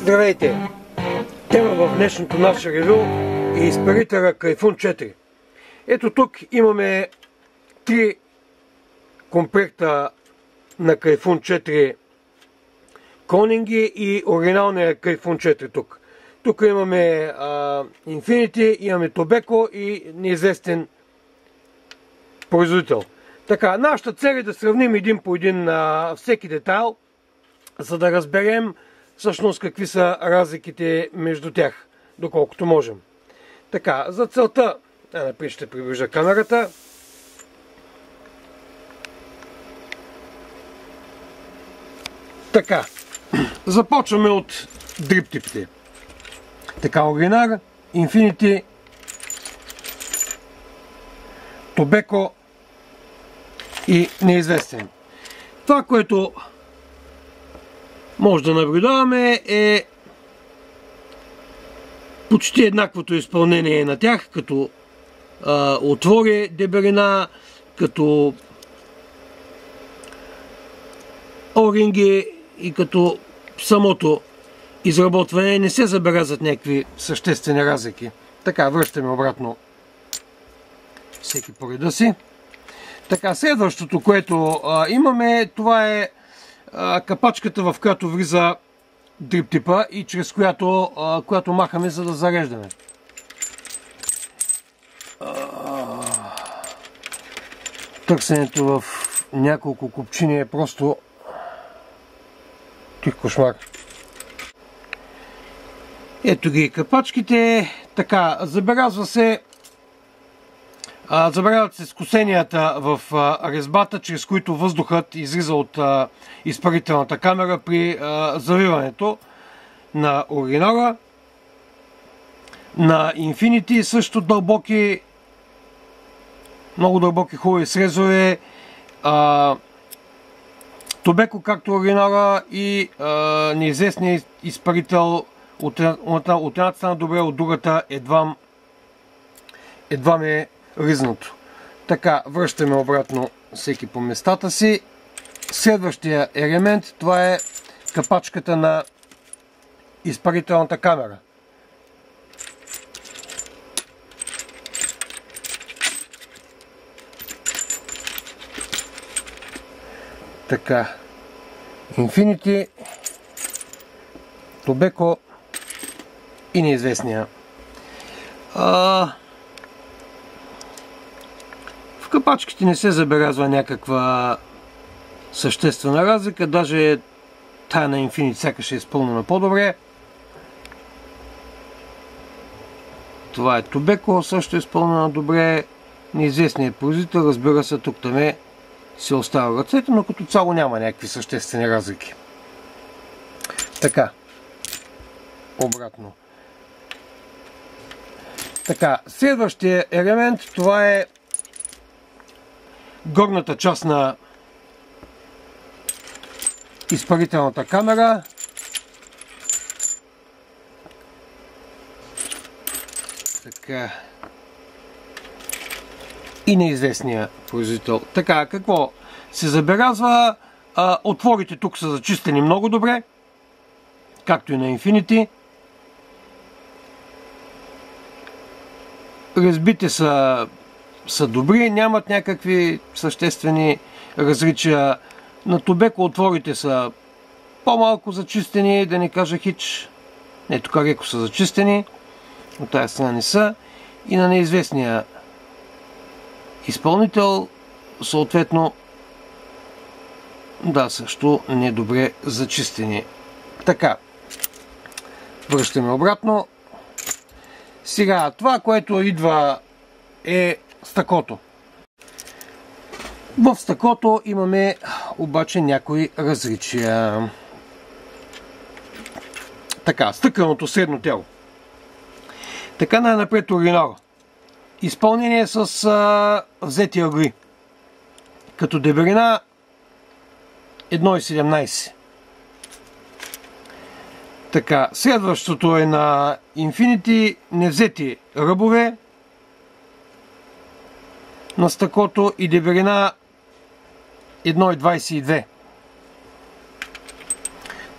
Здравейте! Тема в днешното наше ревю е изпарителя Кайфун 4. Ето тук имаме 3 комплекта на Кайфун 4 Конинги и оригиналния Кайфун 4 тук. Тук имаме Infinity, имаме Tobacco и неизвестен производител. Така, нашата цел е да сравним един по един всеки детайл, за да разберем всъщност какви са разликите между тях, доколкото можем. Така, за целта, напред ще приближа камерата. Така, започваме от дриптипите. Така, оригинал, Infinity, Tobacco и неизвестен. Това, което може да наблюдаваме е почти еднаквото изпълнение на тях, като отвори, дебелина, като оринги и като самото изработване. Не се забелязват някакви съществени разлики. Така, връщаме обратно всеки по реда си. Така, следващото, което имаме, това е капачката, в която влиза дриптипа и чрез която махаме, за да зареждаме. Търсенето в няколко купчини е просто тих кошмар. Ето ги капачките. Така, забелязва се забеляват се скосенията в резбата, чрез които въздухът излиза от изпарителната камера при завиването на оригинала. На Infinity също дълбоки, много дълбоки хубави срезове. Tobacco, както оригинала, и неизвестният изпарител от едната страна добре, от другата едва е ризнато. Така, връщаме обратно всеки по местата си. Следващия елемент, това е капачката на изпарителната камера. Така, Infinity, Tobacco и неизвестния. В капачките не се забелязва някаква съществена разлика, даже тая на Infinity сякаш е изпълнена по-добре. Това е Tobacco, също е изпълнена добре. Неизвестният производител, разбира се, тук-там се остава ръцете, но като цяло няма някакви съществени разлики. Така, обратно. Така, следващия елемент, това е горната част на изпарителната камера. Така. И неизвестния производител. Така, какво се забелязва? Отворите тук са зачистени много добре, както и на Infinity. Резбите са добри, нямат някакви съществени различия. На Tobacco отворите са по-малко зачистени, да не кажа хич. Не, тук леко са зачистени, от тази страна не са. И на неизвестния изпълнител, съответно, да, също недобре зачистени. Така, връщаме обратно. Сега, това, което идва, е стъклото. В стъклото имаме обаче някои различия. Така, стъкленото средно тело. Така, най-напред оригинал. Изпълнение с взети ъгли. Като дебелина 1,17. Така, следващото е на Infinity, невзети ръбове на стъклото и дебелина 1,22.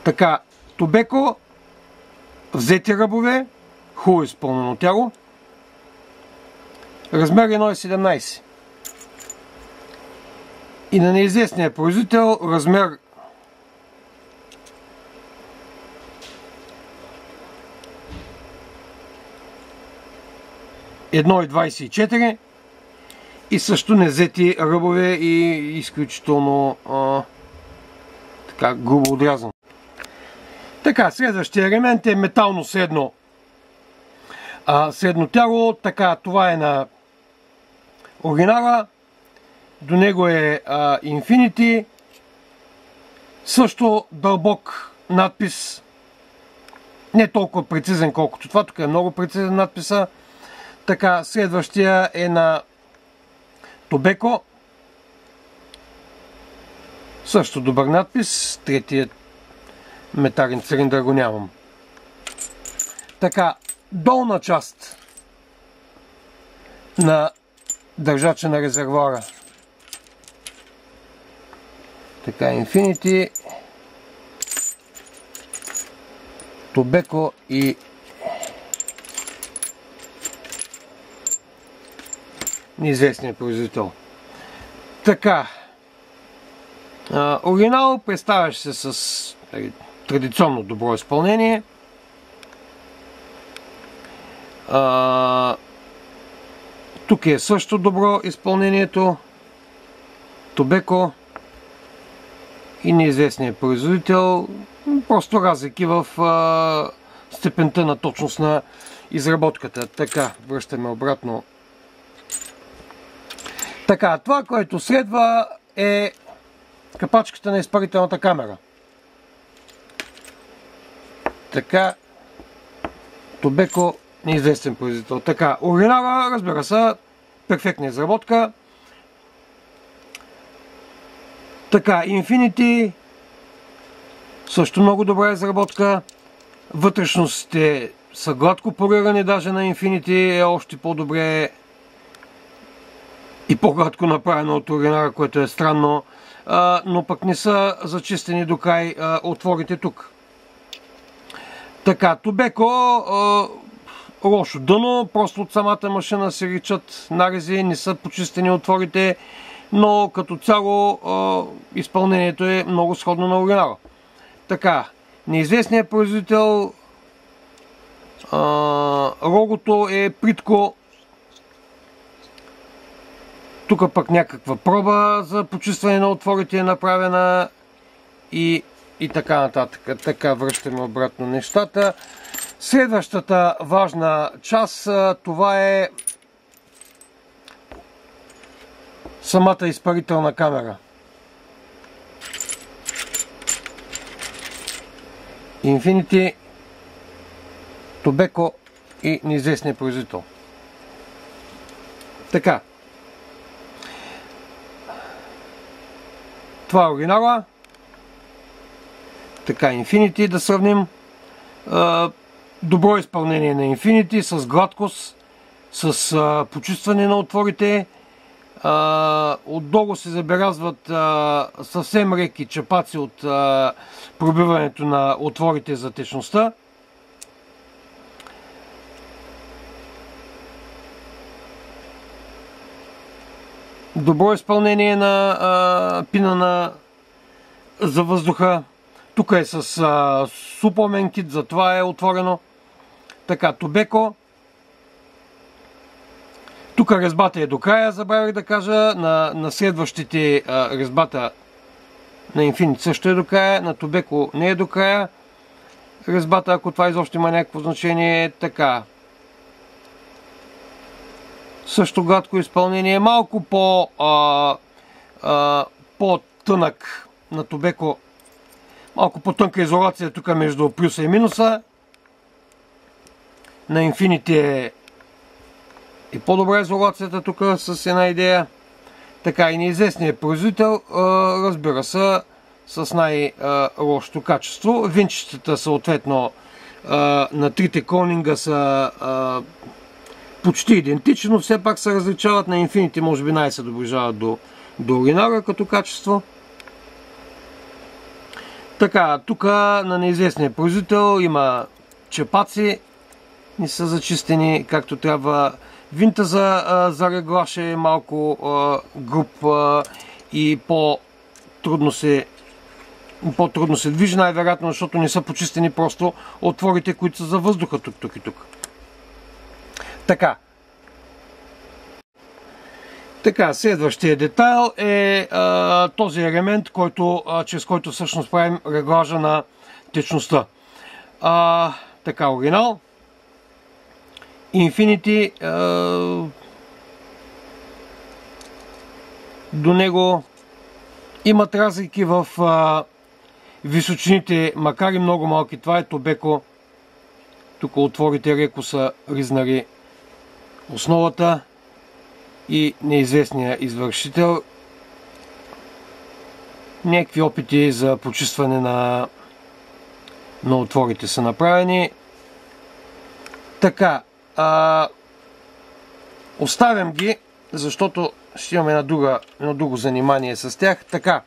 Така, Tobacco взети ръбове, хубаво изпълнено тяло. Размер 1,17. И на неизвестния производител размер 1,24 и също невзети ръбове и изключително така грубо отрязан. Така, следващия елемент е метално средно тяло. Така, това е на оригинала. До него е Infinity. Също дълбок надпис. Не толкова прецизен колкото това. Тук е много прецизен надписа. Така, следващия е на Tobacco. Също добър надпис. Третият метален цилиндър го нямам. Така, долна част на държача на резервуара. Така, Infinity, Tobacco и неизвестния производител. Така, оригинал представяш се с традиционно добро изпълнение. Тук е също добро изпълнението. Tobacco и неизвестния производител. Просто разлики в степента на точност на изработката. Така, връщаме обратно. Така, това, което следва е капачката на изпарителната камера. Така, Tobacco, неизвестен производител. Така, оригинала, разбира се, перфектна изработка. Така, Infinity, също много добра изработка. Вътрешностите са гладко полирани, даже на Infinity е още по-добре и по-гладко направено от оригинала, което е странно, но пък не са зачистени до край отворите тук. Така, Tobacco, лошо дъно, просто от самата машина се ричат нарези, не са почистени отворите, но като цяло изпълнението е много сходно на оригинала. Така, неизвестният производител, логото е плитко. Тук пък някаква проба за почистване на отворите е направена и така нататък. Така, връщаме обратно нещата. Следващата важна част, това е самата изпарителна камера. Infinity, Tobacco и неизвестния производител. Така. Това е оригинала. Така, Infinity да сравним. Добро изпълнение на Infinity с гладкост, с почистване на отворите. Отдолу се забелязват съвсем леки чапаци от пробиването на отворите за течността. Добро изпълнение на пина за въздуха. Тук е с супомен кит, затова е отворено. Така, Tobacco. Тук резбата е до края, забравих да кажа. На следващите резбата на Infinity също е до края. На Tobacco не е до края резбата, ако това изобщо има някакво значение. Така. Също гладко изпълнение. Малко по-тънък на Tobacco. Малко по-тънка изолация тук между плюса и минуса. На Infinity е и по-добра изолацията тук с една идея. Така, и неизвестният производител, разбира се, с най-лошото качество. Винчетата съответно на трите Конинга са почти идентични, но все пак се различават. На Infinity може би най-се доближават до оригинала като качество. Така, тук на неизвестния производител има чепаци не са зачистени както трябва. Винта за реглаж е малко груб и по-трудно се движи, най-вероятно, защото не са почистени просто отворите, които са за въздуха тук и тук. Така, следващия детайл е този елемент, чрез който всъщност правим реглажа на течността. Така, оригинал. Infinity. До него имат разлики в височините, макар и много малки. Това е Tobeco. Тук отворите леко са ризнали основата и неизвестния извършител. Някакви опити за почистване на отворите са направени. Така, оставям ги, защото ще имаме едно друго занимание с тях. Така,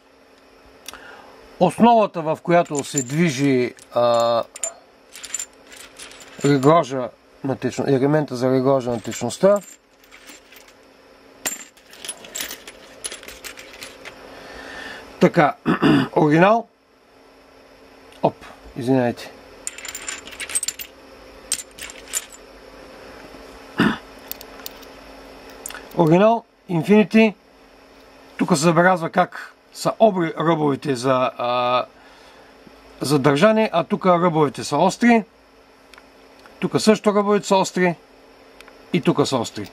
основата, в която се движи елемента за реглажа на течността, така, оригинал, извинявайте. Оригинал, Infinity. Тук се забелязва как са обри ръбовете за държане, а тук ръбовете са остри. Тук също ръбовете са остри и тук са остри.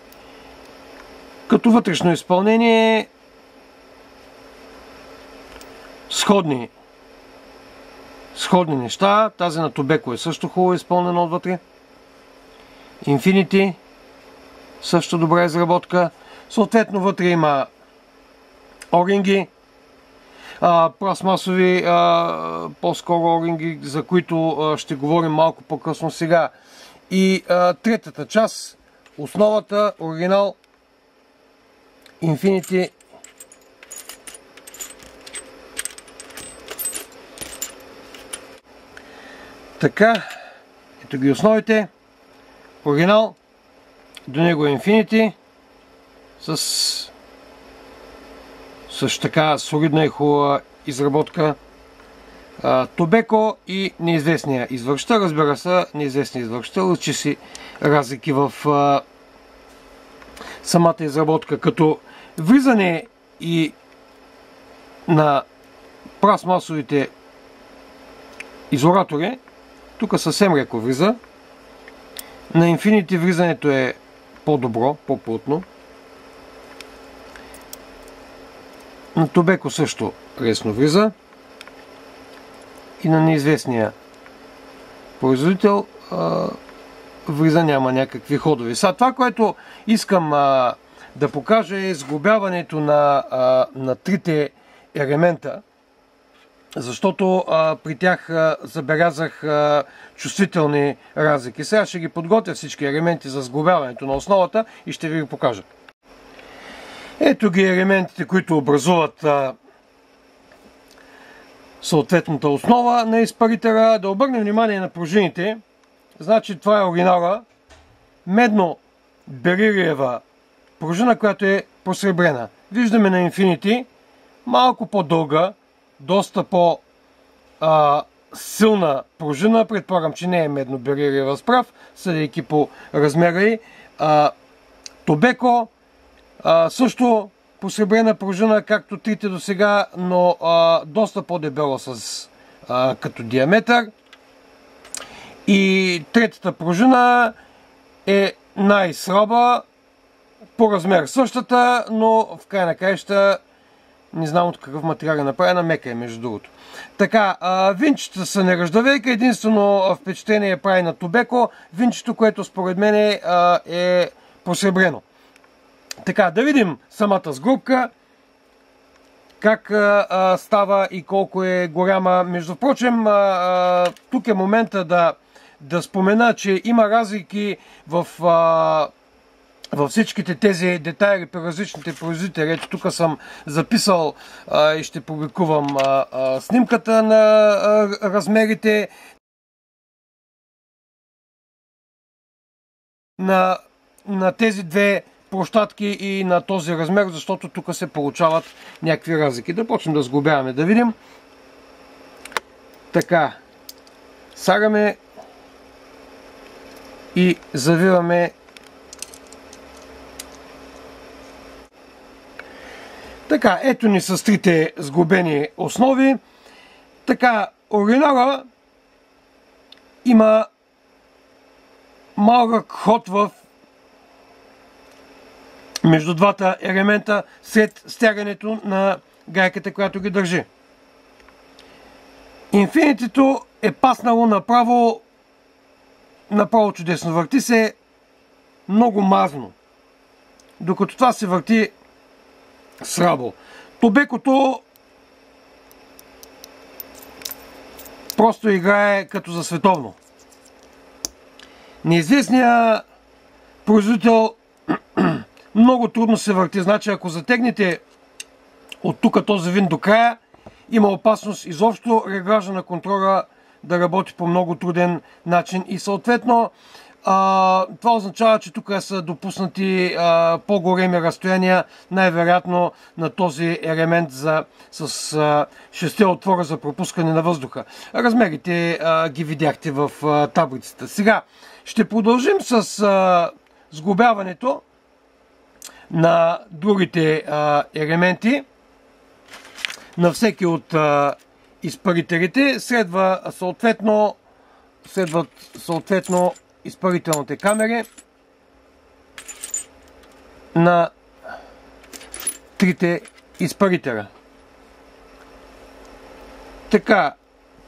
Като вътрешно изпълнение сходни неща. Тази на Tobeco е също хубаво изпълнена отвътре. Infinity също добра изработка. Съответно вътре има оринги, пластмасови, по-скоро оринги, за които ще говорим малко по-късно сега. И третата част, основата, оригинал, Infinity. Така, ето ги основите, оригинал, до него е Infinity, с така солидна и хубава изработка. Tobeco и неизвестния извършител. Разбира се, неизвестния извършител учи си разлики в самата изработка, като влизане и на пластмасовите изолатори. Тук съвсем леко влиза. На Infinity влизането е по-добро, по-плътно. На Tobeco също лесно влиза. И на неизвестния производител влиза, няма някакви ходове. Сега това, което искам да покажа, е сглобяването на трите елемента, защото при тях забелязах чувствителни разлики. Сега ще ги подготвя всички елементи за сглобяването на основата и ще ви ги покажа. Ето ги елементите, които образуват съответната основа на изпарителя. Да обърнем внимание на пружините. Значи това е оригинала. Медно-берилиева пружина, която е посребрена. Виждаме на Infinity малко по-дълга, доста по-силна пружина. Предполагам, че не е медно-берилиева справ, съдейки по размера й. Tobeco също посребрена пружина, както трите до сега, но доста по-дебела като диаметър. И третата пружина е най-слаба, по размер същата, но в край на краища не знам от какъв материал е направена, мека е между другото. Така, винчета са неръждавейка, единствено впечатление прави на Tobeco винчето, което според мен е посребрено. Така, да видим самата сглобка, как става и колко е голяма. Между прочим, тук е момента да спомена, че има разлики във всичките тези детайли при различните производители. Ето тук съм записал и ще публикувам снимката на размерите. на тези две площадки и на този размер, защото тук се получават някакви разлики. Да почнем да сглобяваме, да видим. Така, слагаме и завиваме. Така, ето ни с трите сглобени основи. Така, оригинала има малък ход между двата елемента след стягането на гайката, която ги държи. Инфинитито е паснало направо чудесно. Върти се много мазно, докато това се върти срабо. Тобекото просто играе като за световно. Неизвестният производител много трудно се върти. Значи, ако затегнете от тук този винт до края, има опасност изобщо реглажа на контрола да работи по много труден начин и съответно това означава, че тук са допуснати по-големи разстояния, най-вероятно на този елемент с 6 отвора за пропускане на въздуха. Размерите ги видяхте в таблицата. Сега ще продължим с сглобяването на другите елементи на всеки от изпарителите. Следват съответно изпарителните камери на трите изпарителя. Така,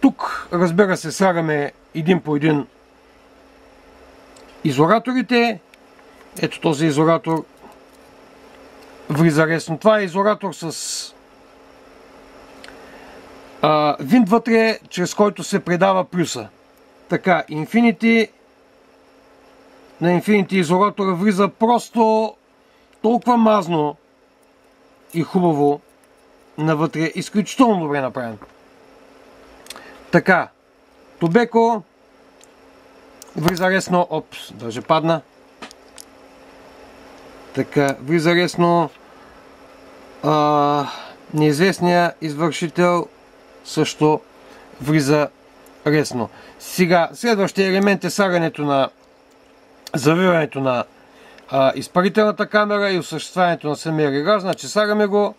тук разбира се слагаме един по един изолаторите. Ето този изолатор влиза лесно. Това е изолатор с винт вътре, чрез който се предава плюса. Така, на Infinity изолатора влиза просто толкова мазно и хубаво навътре. Изключително добре направен. Така, Тобеко влиза лесно. Даже падна. Така, влиза лесно. Неизвестният извършител също влиза лесно. Сега, следващия елемент е завиването на изпарителната камера и осъществяването на самия реглаж. Значи слагаме го,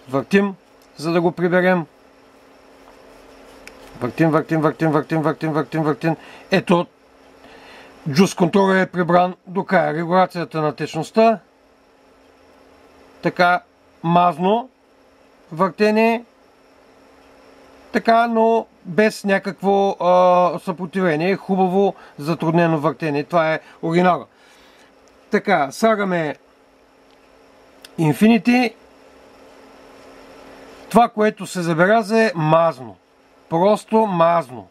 въртим, за да го приберем. Въртим. Ето, Juice Control е прибран до края. Регулацията на течността. Така, мазно въртене. Така, но без някакво съпротивление. Хубаво затруднено въртене. Това е оригинала. Така, слагаме Infinity. Това, което се забеляза е мазно. Просто мазно.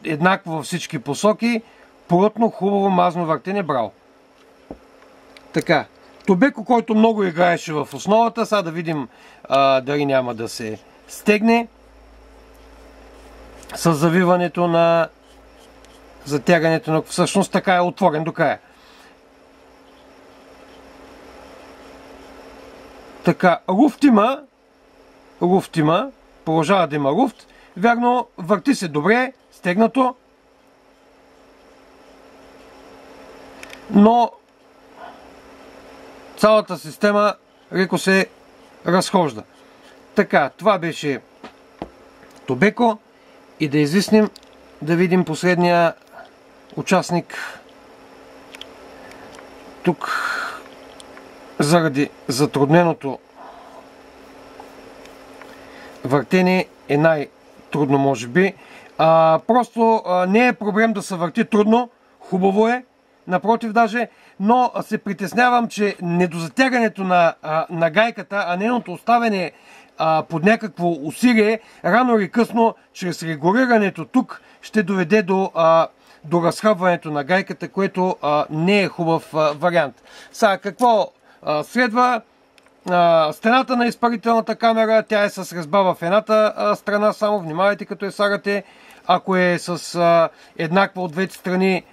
Еднакво във всички посоки. Плътно, хубаво, мазно въртене. Браво! Така, Тобеко, който много играеше в основата. Сега да видим дали няма да се стегне с завиването на затягането на... Всъщност така е отворен до края. Така, луфт има, продължава да има луфт. Вярно, върти се добре, стегнато, но цялата система леко се разхожда. Така, това беше Тобеко. И да извиснем, да видим последния участник. Тук, заради затрудненото въртене, е най-трудно, може би. Просто не е проблем да се върти трудно, хубаво е, напротив даже, но се притеснявам, че недозатягането на гайката, а нейното оставяне под някакво усилие, рано или късно, чрез регулирането тук, ще доведе до разхабването на гайката, което не е хубав вариант. Сега, какво следва? Стената на изпарителната камера, тя е с резба в едната страна, само внимавайте като я слагате. Ако е с еднаква от двете страни,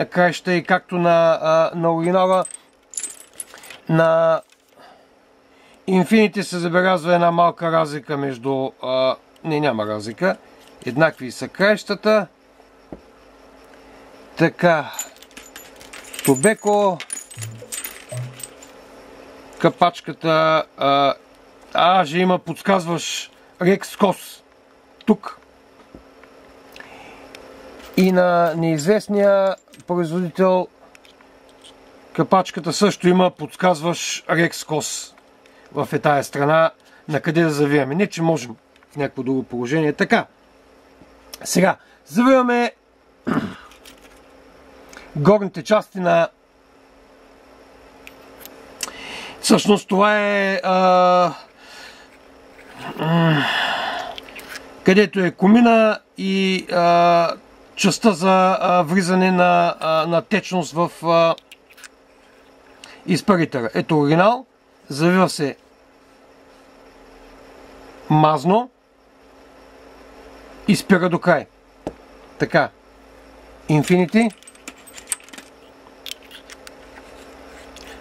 краища и както на оригинала на Infinity се забелязва една малка разлика между... не, няма разлика. Еднакви са краищата. Така. Тобеко. Капачката. Же има, подсказваш Рекскос. Тук. И на неизвестния производител капачката също има, подсказваш Рекскос. В тая страна, на къде да завиваме. Не, че можем в някакво друго положение. Така. Сега, завиваме горните части на... Всъщност това е където е комина и частта за влизане на течност в изпарителя. Ето оригинал. Завива се мазно и спира до край. Така. Infinity.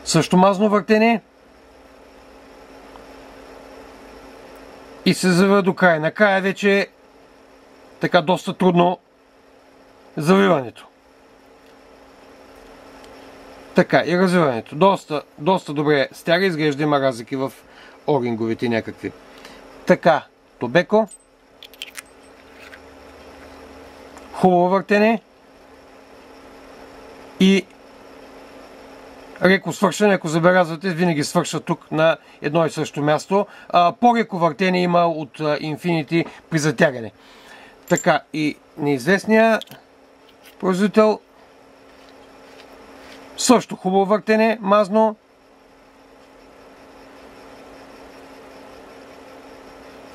Също мазно въртене. И се завива до край. Накрая вече така доста трудно завиването. Така и развиването. Доста добре стяга. Изглежда има разлики в оринговите някакви. Така, Тобеко. Хубаво въртене. И леко свършване, ако забелязвате, винаги свършва тук на едно и също място. По-леко въртене има от Infinity при затягане. Така, и неизвестния производител също хубаво въртене, мазно.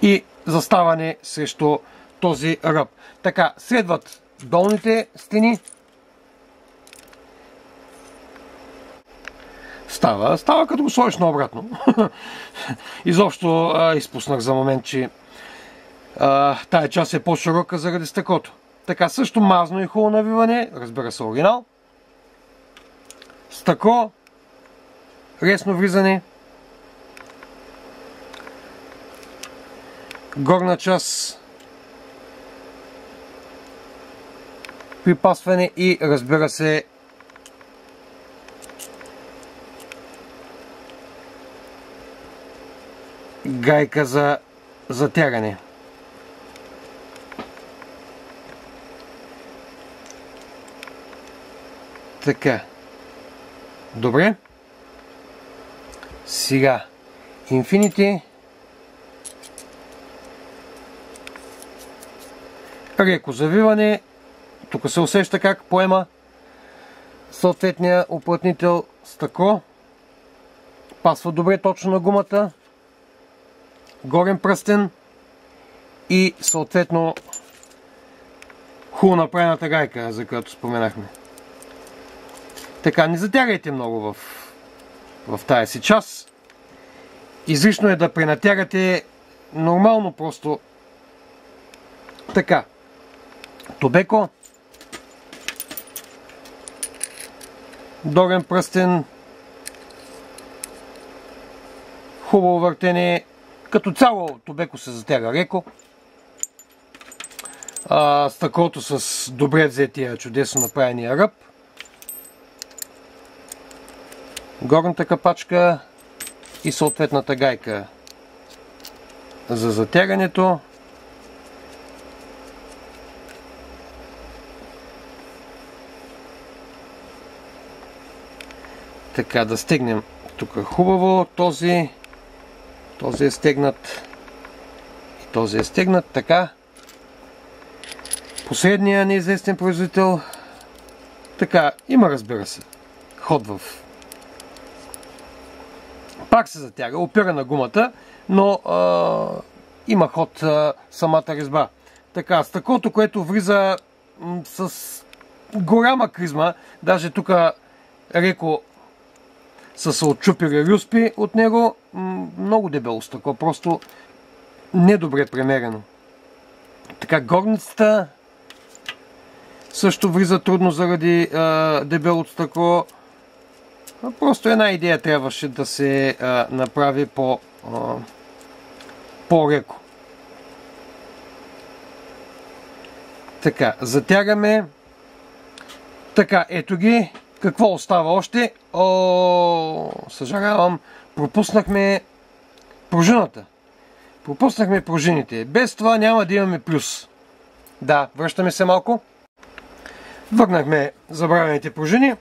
И заставане срещу този ръб. Така, следват долните стени. Става като го сложиш наобратно. Изобщо изпуснах за момент, че тая част е по-широка заради стъклото. Така, също мазно и хубаво навиване. Разбира се, оригинал. Стъкло. Лесно влизане. Горна част. Припасване и, разбира се, гайка за затягане. Така. Добре. Сега. Infinity. Леко завиване. Тук се усеща как поема съответния уплътнител стъкло. Пасва добре точно на гумата. Горен пръстен. И съответно хубаво направената гайка, за която споменахме. Така, не затягайте много в тая си част. Излишно е да пренатягате нормално, просто така. Тобеко. Дорен пръстен. Хубаво въртене. Като цяло Тобеко се затяга леко. Стъклото с добре взетия, чудесно направения ръб. Горната капачка и съответната гайка за затягането. Така, да стегнем тук хубаво. Този е стегнат и този е стегнат. Така. Последния неизвестен производител. Така, има, разбира се, ход в... Пак се затяга, опира на гумата, но има ход самата резба. Така, стъклото, което влиза с голяма кризма, даже тук леко са се отчупили люспи от него, много дебело стъкло, просто недобре премерено. Така, горницата също влиза трудно заради дебелото стъкло. Просто една идея трябваше да се направи по-леко. Така, затягаме. Така, ето ги. Какво остава още? Съжалявам, пропуснахме пружината. Пропуснахме пружините. Без това няма да имаме плюс. Да, връщаме се малко. Върнахме забравените пружини.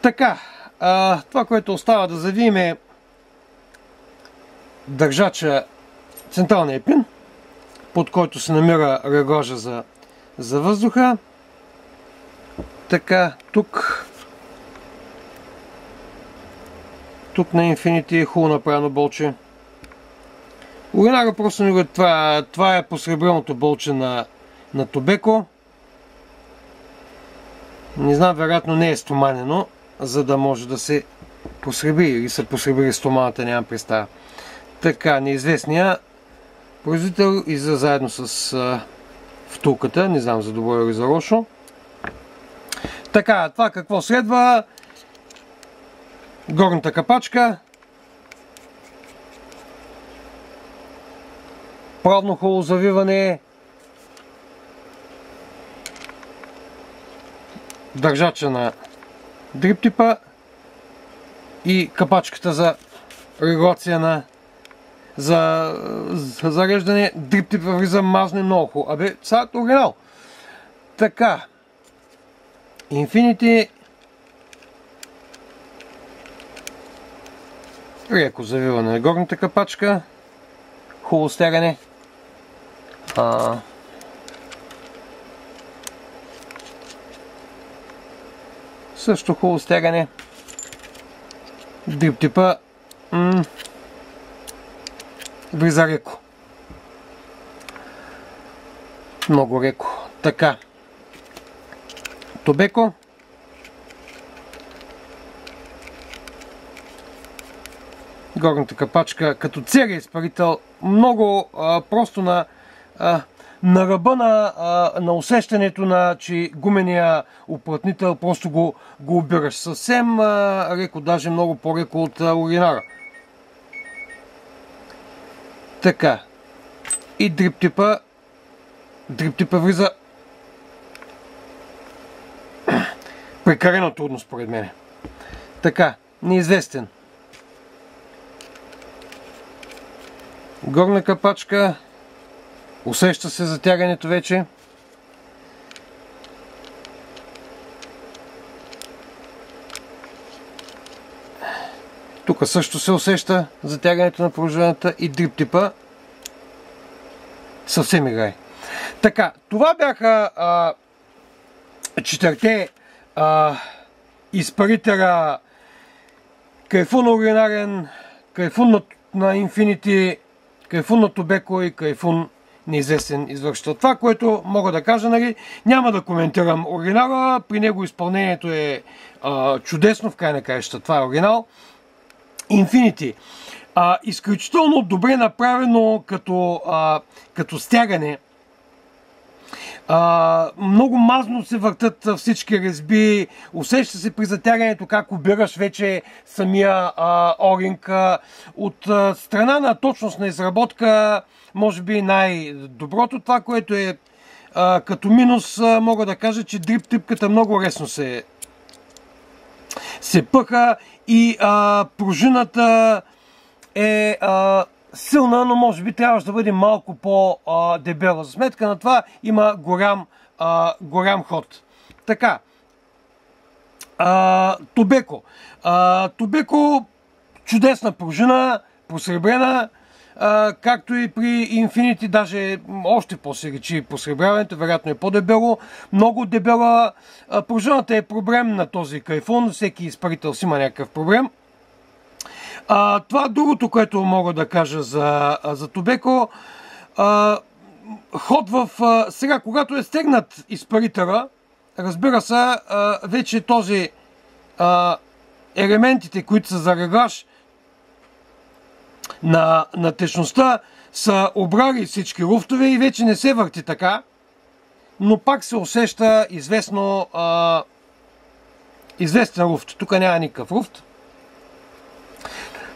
Така, това, което остава да завием е държача, централния пин, под който се намира реглажа за въздуха. Така, тук на Infinity е хубаво направено болче. Уринара просто не го... Това е посребреното болче на Tobeco. Не знам, вероятно не е стоманено, за да може да се посребри, или се посребри стоманата, нямам представа. Така, неизвестния производител излиза заедно с втулката, не знам за добро или за лошо. Така, това какво следва? Горната капачка. Правно хубаво завиване. Държача на дриптипа и капачката за регулация за зареждане. Дриптипа влиза мазне много хубаво. Абе, сега е оригинал. Така. Infinity. Леко завиване на горната капачка. Хубаво стягане. Също хубаво стягане. Дриптипа влиза леко. Много леко. Така. Tobeco. Горната капачка като целият изпарител. Много просто на ръба на усещането че гумения уплътнител просто го обираш. Съвсем леко, даже много по-леко от оригинала. Така. И дриптипа. Дриптипа влиза прекалено трудно според мен. Така. Неизвестен. Горна капачка. Усеща се затягането вече. Тук също се усеща затягането на пружината и дриптипа. Съвсем играе. Така, това бяха четирите изпарителя. Кайфун оригинален, кайфун на Infinity, кайфун на Tobeco и кайфун неизвестен извършител. Това, което мога да кажа, няма да коментирам оригинала, при него изпълнението е чудесно в край на краища. Това е оригинал. Infinity. Изключително добре направено като стягане. Много мазно се въртат всички резби, усеща се при затягането как обираш вече самия оринг. От страна на точност на изработка, може би най-доброто. Това, което е като минус, мога да кажа, че дрип-типката много лесно се пъха и пружината е силна, но може би трябваше да бъде малко по-дебела. За сметка на това има голям ход. Така. Tobeco. Tobeco, чудесна пружина, посребрена, както и при Infinity, даже още по-се речи посребряването, вероятно е по-дебело. Много дебела. Пружината е проблем на този кайфун, всеки изпарител си има някакъв проблем. Това другото, което мога да кажа за Tobeco. Ход сега, когато е стегнат изпарителя, разбира се, вече елементите, които са за реглаж, на течността са обрали всички луфтове и вече не се върти така, но пак се усеща известен луфт. Тук няма никакъв луфт.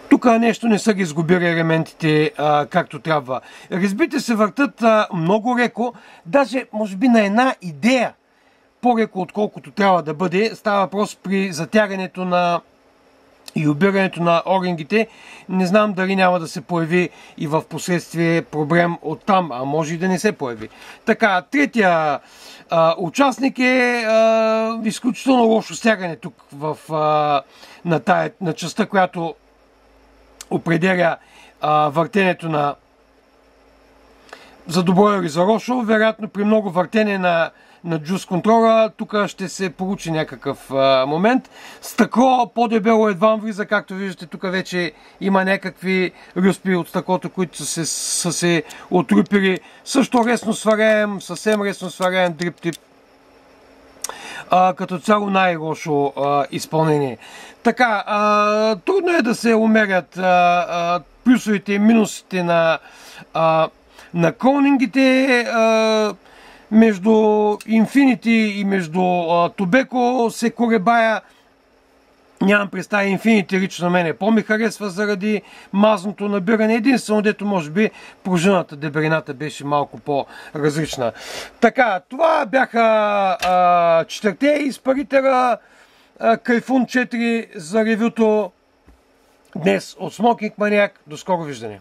Тук нещо не са ги изгубили елементите както трябва. Резбите се въртат много леко, даже може би на една идея по-леко отколкото трябва да бъде. Става въпрос при затягането и обирането на орингите. Не знам дали няма да се появи и в последствие проблем оттам, а може и да не се появи. Така, третия участник е изключително лошо стягане тук на частта, която определя въртенето за добро или за лошо. Вероятно при много въртене на джуз контрола тук ще се получи някакъв момент. Стъкло по-дебело едва влиза, както виждате, тук вече има някакви люспи от стъклото, които са се отрупили. Също лесно сваляем, съвсем лесно сваляем дрип тип. Като цяло най-лошо изпълнение. Така, трудно е да се умерят плюсовете и минусите на клоунингите. Между Infinity и между Tobacco се колебая. Нямам представа, Infinity лично на мене по-ми харесва заради мазното набиране. Единствено, дето може би пружината, дебелината беше малко по-различна. Така, това бяха четирите изпарителя Кайфун 4 за ревюто днес от Smoking Maniac. До скоро виждане!